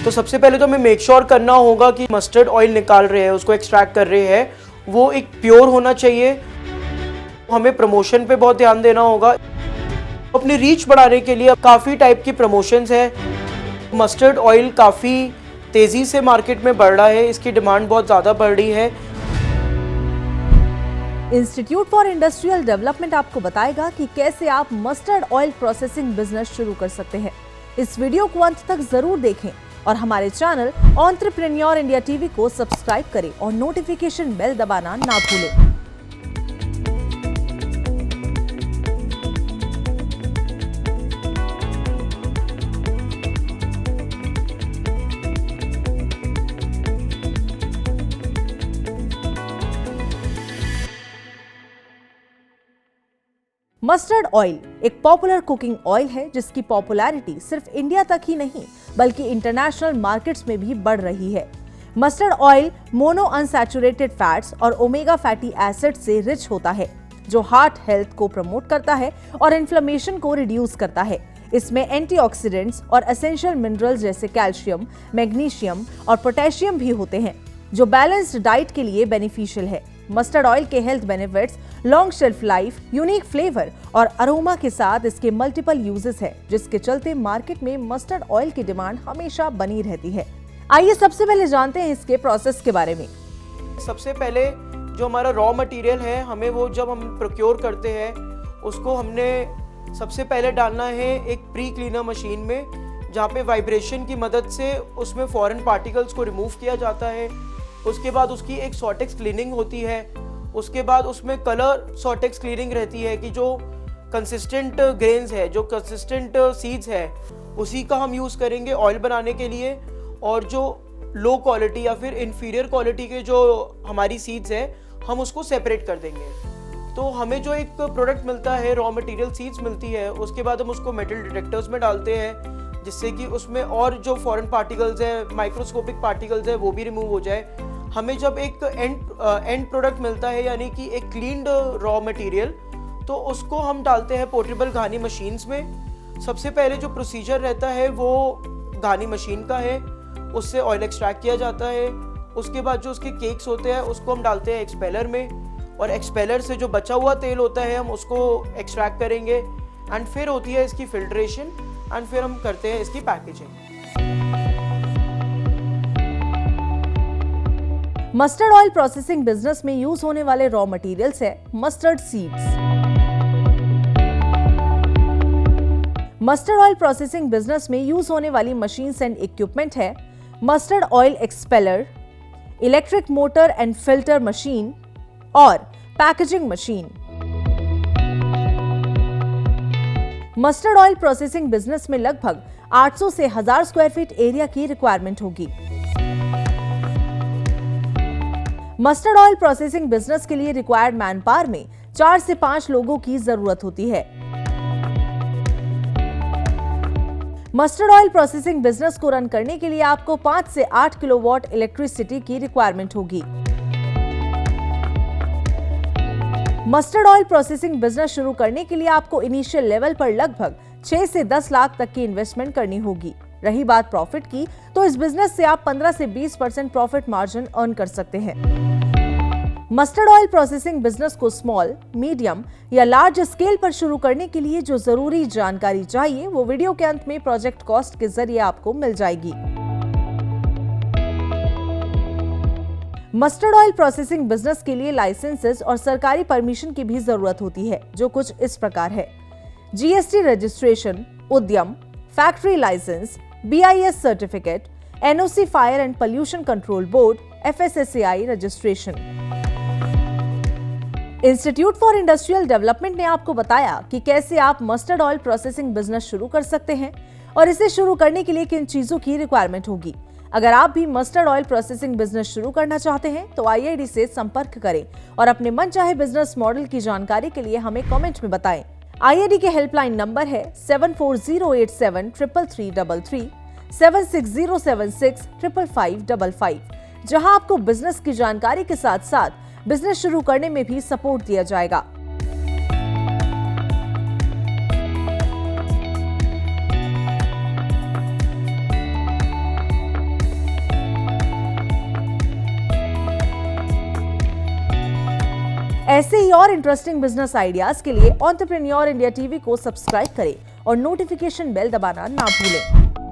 तो सबसे पहले तो हमें मेक श्योर करना होगा कि मस्टर्ड ऑयल निकाल रहे हैं, उसको एक्सट्रैक्ट कर रहे हैं, वो एक प्योर होना चाहिए। हमें प्रमोशन पे बहुत ध्यान देना होगा। अपनी रीच बढ़ाने के लिए काफ़ी टाइप की प्रमोशंस है। मस्टर्ड ऑयल काफ़ी तेज़ी से मार्केट में बढ़ रहा है, इसकी डिमांड बहुत ज़्यादा बढ़ रही है। इंस्टीट्यूट फॉर इंडस्ट्रियल डेवलपमेंट आपको बताएगा कि कैसे आप मस्टर्ड ऑयल प्रोसेसिंग बिजनेस शुरू कर सकते हैं। इस वीडियो को अंत तक जरूर देखें और हमारे चैनल एंटरप्रेन्योर इंडिया टीवी को सब्सक्राइब करें और नोटिफिकेशन बेल दबाना ना भूलें। मस्टर्ड ऑयल एक पॉपुलर कुकिंग ऑयल है जिसकी पॉपुलैरिटी सिर्फ इंडिया तक ही नहीं बल्कि इंटरनेशनल मार्केट्स में भी बढ़ रही है। Mustard oil mono unsaturated fats और ओमेगा फैटी एसिड से रिच होता है जो हार्ट हेल्थ को प्रमोट करता है और इन्फ्लेमेशन को रिड्यूस करता है। इसमें एंटीऑक्सीडेंट्स और एसेंशियल मिनरल्स जैसे कैल्शियम, मैग्नीशियम और पोटेशियम भी होते हैं जो बैलेंस्ड डाइट के लिए बेनिफिशियल है। मस्टर्ड ऑयल के health benefits long shelf life, unique flavour और अरोमा के साथ इसके मल्टीपल यूजेस है, जिसके चलते मार्केट में मस्टर्ड ऑयल की डिमांड हमेशा बनी रहती है। आइए सबसे पहले जानते हैं इसके प्रोसेस के बारे में। सबसे पहले जो हमारा रॉ मटेरियल है, हमें वो जब हम प्रोक्योर करते हैं उसको हमने सबसे पहले डालना है एक प्री क्लीनर मशीन में, जहाँ पे वाइब्रेशन की मदद से उसमें फॉरेन पार्टिकल्स को रिमूव किया जाता है। उसके बाद उसकी एक सॉर्टेक्स क्लीनिंग होती है। उसके बाद उसमें कलर सॉर्टेक्स क्लीनिंग रहती है कि जो कंसिस्टेंट ग्रेन्स है, जो कंसिस्टेंट सीड्स है, उसी का हम यूज़ करेंगे ऑयल बनाने के लिए। और जो लो क्वालिटी या फिर इन्फीरियर क्वालिटी के जो हमारी सीड्स है, हम उसको सेपरेट कर देंगे। तो हमें जो एक प्रोडक्ट मिलता है, रॉ मटेरियल सीड्स मिलती है, उसके बाद हम उसको मेटल डिटेक्टर्स में डालते हैं जिससे कि उसमें और जो फॉरेन पार्टिकल्स है, माइक्रोस्कोपिक पार्टिकल्स है, वो भी रिमूव हो जाए। हमें जब एक एंड प्रोडक्ट मिलता है यानी कि एक क्लीन्ड रॉ मटेरियल, तो उसको हम डालते हैं पोर्टेबल घानी मशीन्स में। सबसे पहले जो प्रोसीजर रहता है वो घानी मशीन का है, उससे ऑयल एक्सट्रैक्ट किया जाता है। उसके बाद जो उसके केक्स होते हैं उसको हम डालते हैं एक्सपेलर में, और एक्सपेलर से जो बचा हुआ तेल होता है हम उसको एक्सट्रैक्ट करेंगे। एंड फिर होती है इसकी फिल्ट्रेशन, एंड फिर हम करते हैं इसकी packaging. Mustard oil processing business में यूज होने वाले रॉ मटेरियल्स है mustard seeds. Mustard oil processing business में यूज होने वाली मशीन्स एंड इक्विपमेंट है mustard oil expeller, electric motor and filter machine और packaging machine. Mustard oil processing business में लगभग 800 से 1000 स्क्वायर फीट एरिया की रिक्वायरमेंट होगी। मस्टर्ड ऑयल प्रोसेसिंग बिजनेस के लिए रिक्वायर्ड मैन पावर में 4 से 5 लोगों की जरूरत होती है। मस्टर्ड ऑयल प्रोसेसिंग बिजनेस को रन करने के लिए आपको 5 से 8 किलोवाट इलेक्ट्रिसिटी की रिक्वायरमेंट होगी। मस्टर्ड ऑयल प्रोसेसिंग बिजनेस शुरू करने के लिए आपको इनिशियल लेवल पर लगभग 6 से 10 लाख तक की इन्वेस्टमेंट करनी होगी। रही बात प्रॉफिट की, तो इस बिजनेस से आप 15 से 20% प्रॉफिट मार्जिन अर्न कर सकते हैं। मस्टर्ड ऑयल प्रोसेसिंग बिजनेस को स्मॉल, मीडियम या लार्ज स्केल पर शुरू करने के लिए जो जरूरी जानकारी चाहिए वो वीडियो के अंत में प्रोजेक्ट कॉस्ट के जरिए आपको मिल जाएगी। मस्टर्ड ऑयल प्रोसेसिंग बिजनेस के लिए लाइसेंसेस और सरकारी परमिशन की भी जरूरत होती है, जो कुछ इस प्रकार है: GST registration, Udyam, factory license, BIS certificate, NOC fire and pollution control board, FSSAI registration. Institute for industrial development ने आपको बताया कि कैसे आप मस्टर्ड ऑयल प्रोसेसिंग बिजनेस शुरू कर सकते हैं और इसे शुरू करने के लिए किन चीजों की रिक्वायरमेंट होगी। अगर आप भी मस्टर्ड ऑयल प्रोसेसिंग बिजनेस शुरू करना चाहते हैं तो IID से संपर्क करें और अपने मनचाहे बिजनेस मॉडल की जानकारी के लिए हमें कमेंट में बताएं। IID के हेल्पलाइन नंबर है 7408733333, 7607655555, जहां आपको बिजनेस की जानकारी के साथ साथ बिजनेस शुरू करने में भी सपोर्ट दिया जाएगा। ऐसे ही और इंटरेस्टिंग बिजनेस आइडियाज के लिए एंटरप्रेन्योर इंडिया टीवी को सब्सक्राइब करें और नोटिफिकेशन बेल दबाना ना भूलें।